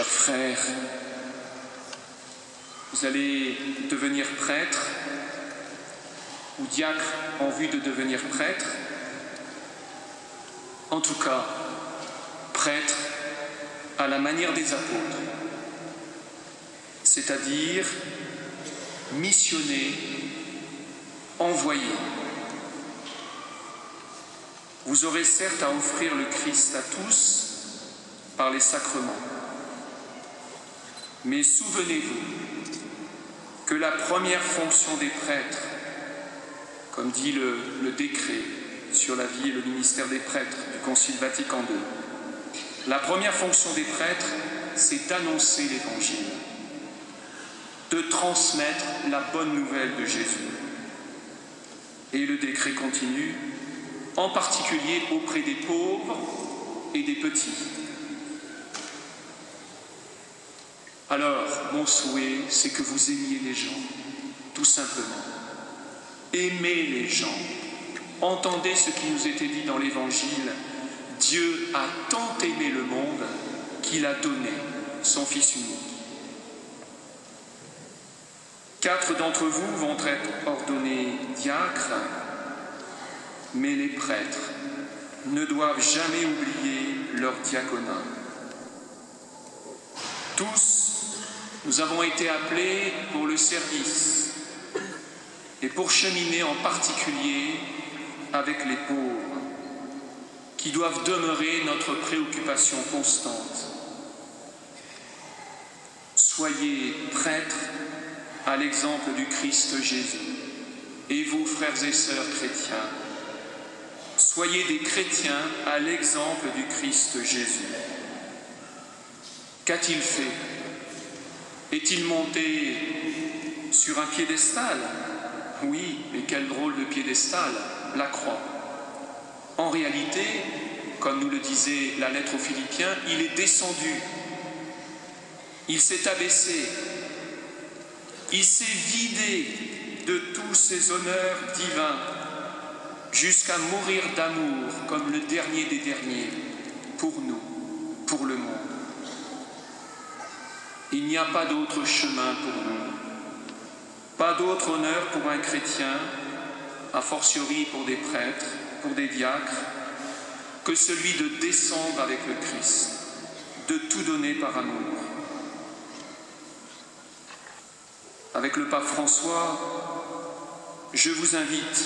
frères, vous allez devenir prêtre ou diacre en vue de devenir prêtre. En tout cas, prêtre à la manière des apôtres, c'est-à-dire missionné, envoyé. Vous aurez certes à offrir le Christ à tous par les sacrements, mais souvenez-vous que la première fonction des prêtres, comme dit le décret sur la vie et le ministère des prêtres du Concile Vatican II, la première fonction des prêtres, c'est d'annoncer l'Évangile, de transmettre la bonne nouvelle de Jésus. Et le décret continue, en particulier auprès des pauvres et des petits. Alors, mon souhait, c'est que vous aimiez les gens, tout simplement. Aimez les gens. Entendez ce qui nous était dit dans l'Évangile. Dieu a tant aimé le monde qu'il a donné son Fils unique. 4 d'entre vous vont être ordonnés diacres, mais les prêtres ne doivent jamais oublier leur diaconat. Tous, nous avons été appelés pour le service et pour cheminer en particulier avec les pauvres, qui doivent demeurer notre préoccupation constante. Soyez prêtres à l'exemple du Christ Jésus. Et vous, frères et sœurs chrétiens, soyez des chrétiens à l'exemple du Christ Jésus. Qu'a-t-il fait? Est-il monté sur un piédestal? Oui, mais quel drôle de piédestal, la croix. En réalité, comme nous le disait la lettre aux Philippiens, il est descendu. Il s'est abaissé. Il s'est vidé de tous ses honneurs divins jusqu'à mourir d'amour comme le dernier des derniers pour nous, pour le monde. Il n'y a pas d'autre chemin pour nous, pas d'autre honneur pour un chrétien, a fortiori pour des prêtres, pour des diacres, que celui de descendre avec le Christ, de tout donner par amour. Avec le pape François, je vous invite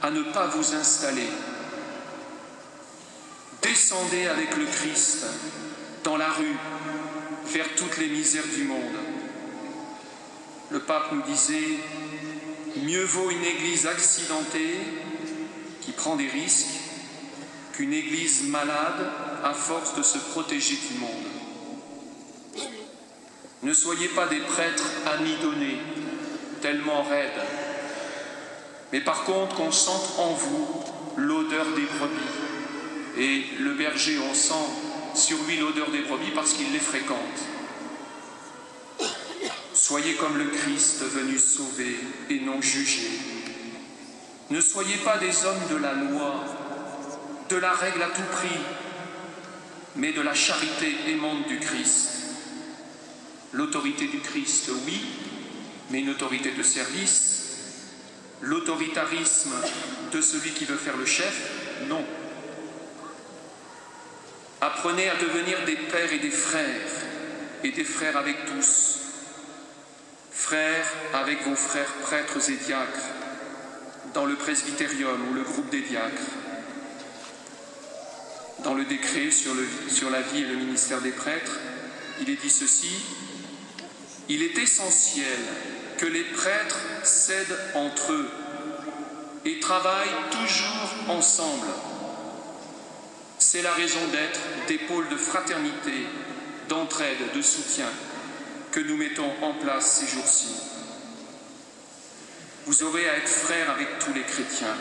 à ne pas vous installer. Descendez avec le Christ dans la rue, vers toutes les misères du monde. Le pape nous disait, mieux vaut une église accidentée qui prend des risques qu'une église malade à force de se protéger du monde. Ne soyez pas des prêtres amidonnés, tellement raides, mais par contre qu'on sente en vous l'odeur des brebis. Et le berger, on sent sur lui l'odeur des brebis parce qu'il les fréquente. Soyez comme le Christ venu sauver et non juger. Ne soyez pas des hommes de la loi, de la règle à tout prix, mais de la charité aimante du Christ. L'autorité du Christ, oui, mais une autorité de service. L'autoritarisme de celui qui veut faire le chef, non. Apprenez à devenir des pères et des frères avec tous. Frères avec vos frères prêtres et diacres, dans le presbytérium ou le groupe des diacres. Dans le décret sur la vie et le ministère des prêtres, il est dit ceci, il est essentiel que les prêtres s'aident entre eux et travaillent toujours ensemble. C'est la raison d'être des pôles de fraternité, d'entraide, de soutien que nous mettons en place ces jours-ci. Vous aurez à être frères avec tous les chrétiens.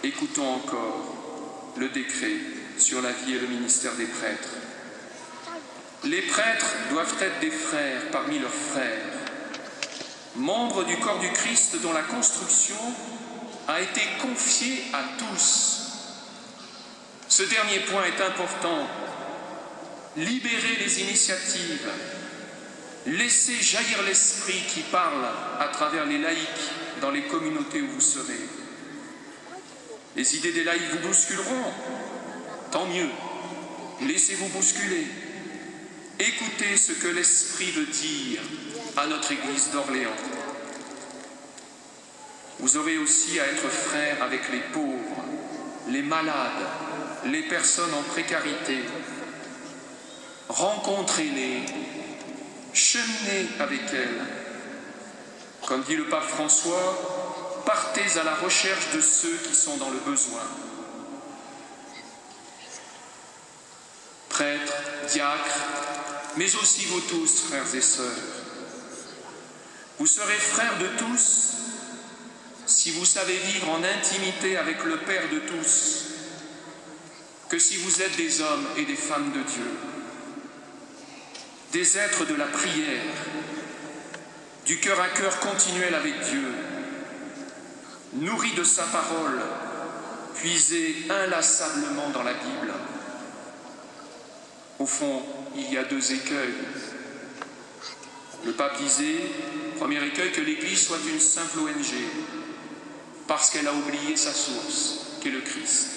Écoutons encore le décret sur la vie et le ministère des prêtres. Les prêtres doivent être des frères parmi leurs frères, membres du corps du Christ dont la construction a été confiée à tous. Ce dernier point est important. libérez les initiatives, laissez jaillir l'esprit qui parle à travers les laïcs dans les communautés où vous serez. Les idées des laïcs vous bousculeront, tant mieux, laissez-vous bousculer. Écoutez ce que l'Esprit veut dire à notre Église d'Orléans. Vous aurez aussi à être frères avec les pauvres, les malades, les personnes en précarité. Rencontrez-les, cheminez avec elles. Comme dit le pape François, partez à la recherche de ceux qui sont dans le besoin. Prêtres, diacres, mais aussi vous tous, frères et sœurs. Vous serez frères de tous si vous savez vivre en intimité avec le Père de tous, que si vous êtes des hommes et des femmes de Dieu, des êtres de la prière, du cœur à cœur continuel avec Dieu, nourris de sa parole, puisés inlassablement dans la Bible. Au fond, il y a deux écueils. Le pape disait, premier écueil, que l'Église soit une simple ONG, parce qu'elle a oublié sa source, qui est le Christ.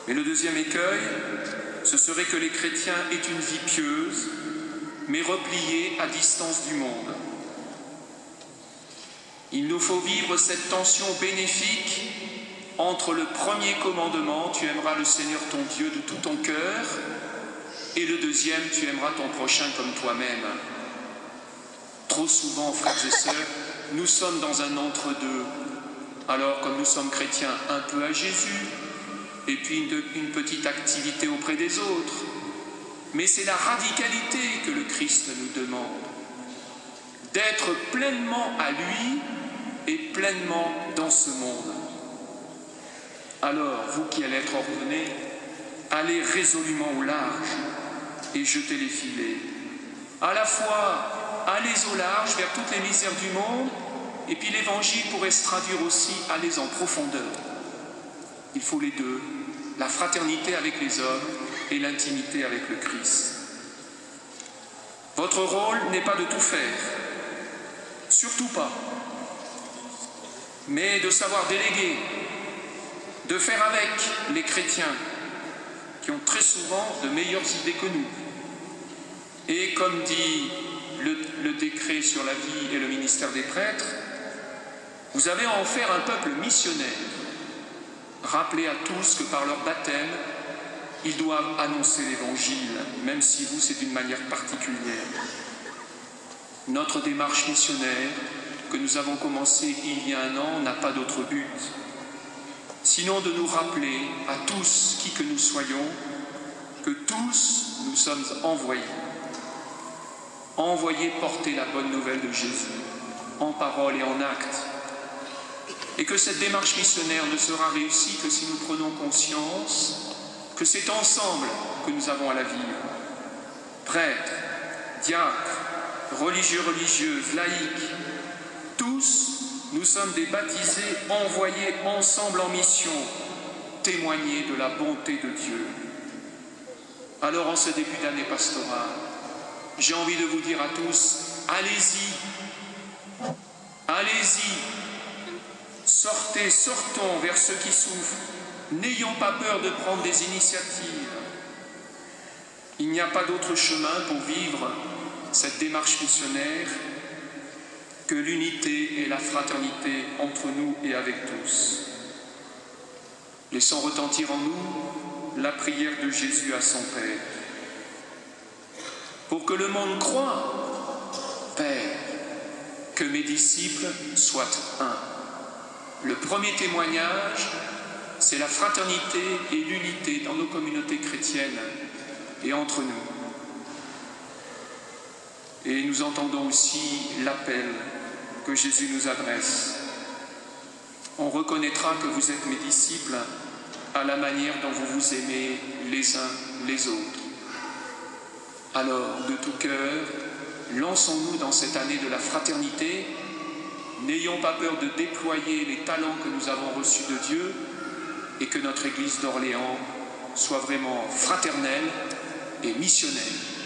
Mais le deuxième écueil, ce serait que les chrétiens aient une vie pieuse, mais repliée à distance du monde. Il nous faut vivre cette tension bénéfique entre le premier commandement, tu aimeras le Seigneur ton Dieu de tout ton cœur, et le deuxième, tu aimeras ton prochain comme toi-même. Trop souvent, frères et sœurs, nous sommes dans un entre-deux. Alors, comme nous sommes chrétiens, un peu à Jésus, et puis une petite activité auprès des autres. Mais c'est la radicalité que le Christ nous demande. D'être pleinement à lui et pleinement dans ce monde. Alors, vous qui allez être ordonnés, allez résolument au large et jetez les filets. À la fois, allez au large vers toutes les misères du monde, et puis l'évangile pourrait se traduire aussi, allez en profondeur. Il faut les deux, la fraternité avec les hommes et l'intimité avec le Christ. Votre rôle n'est pas de tout faire, surtout pas, mais de savoir déléguer, de faire avec les chrétiens qui ont très souvent de meilleures idées que nous. Et comme dit le décret sur la vie et le ministère des prêtres, vous avez à en faire un peuple missionnaire. Rappelez à tous que par leur baptême, ils doivent annoncer l'Évangile, même si vous, c'est d'une manière particulière. Notre démarche missionnaire, que nous avons commencée il y a 1 an, n'a pas d'autre but, sinon de nous rappeler à tous, qui que nous soyons, que tous nous sommes envoyés porter la bonne nouvelle de Jésus, en parole et en acte, et que cette démarche missionnaire ne sera réussie que si nous prenons conscience que c'est ensemble que nous avons à la vivre. Prêtres, diacres, religieux, religieuses, laïcs, tous, nous sommes des baptisés envoyés ensemble en mission, témoigner de la bonté de Dieu. Alors en ce début d'année pastorale, j'ai envie de vous dire à tous, allez-y, allez-y, sortons vers ceux qui souffrent, n'ayons pas peur de prendre des initiatives. Il n'y a pas d'autre chemin pour vivre cette démarche missionnaire que l'unité et la fraternité entre nous et avec tous. Laissons retentir en nous la prière de Jésus à son Père. Pour que le monde croie, Père, que mes disciples soient un. Le premier témoignage, c'est la fraternité et l'unité dans nos communautés chrétiennes et entre nous. Et nous entendons aussi l'appel que Jésus nous adresse. On reconnaîtra que vous êtes mes disciples à la manière dont vous vous aimez les uns les autres. Alors, de tout cœur, lançons-nous dans cette année de la fraternité. N'ayons pas peur de déployer les talents que nous avons reçus de Dieu et que notre Église d'Orléans soit vraiment fraternelle et missionnaire.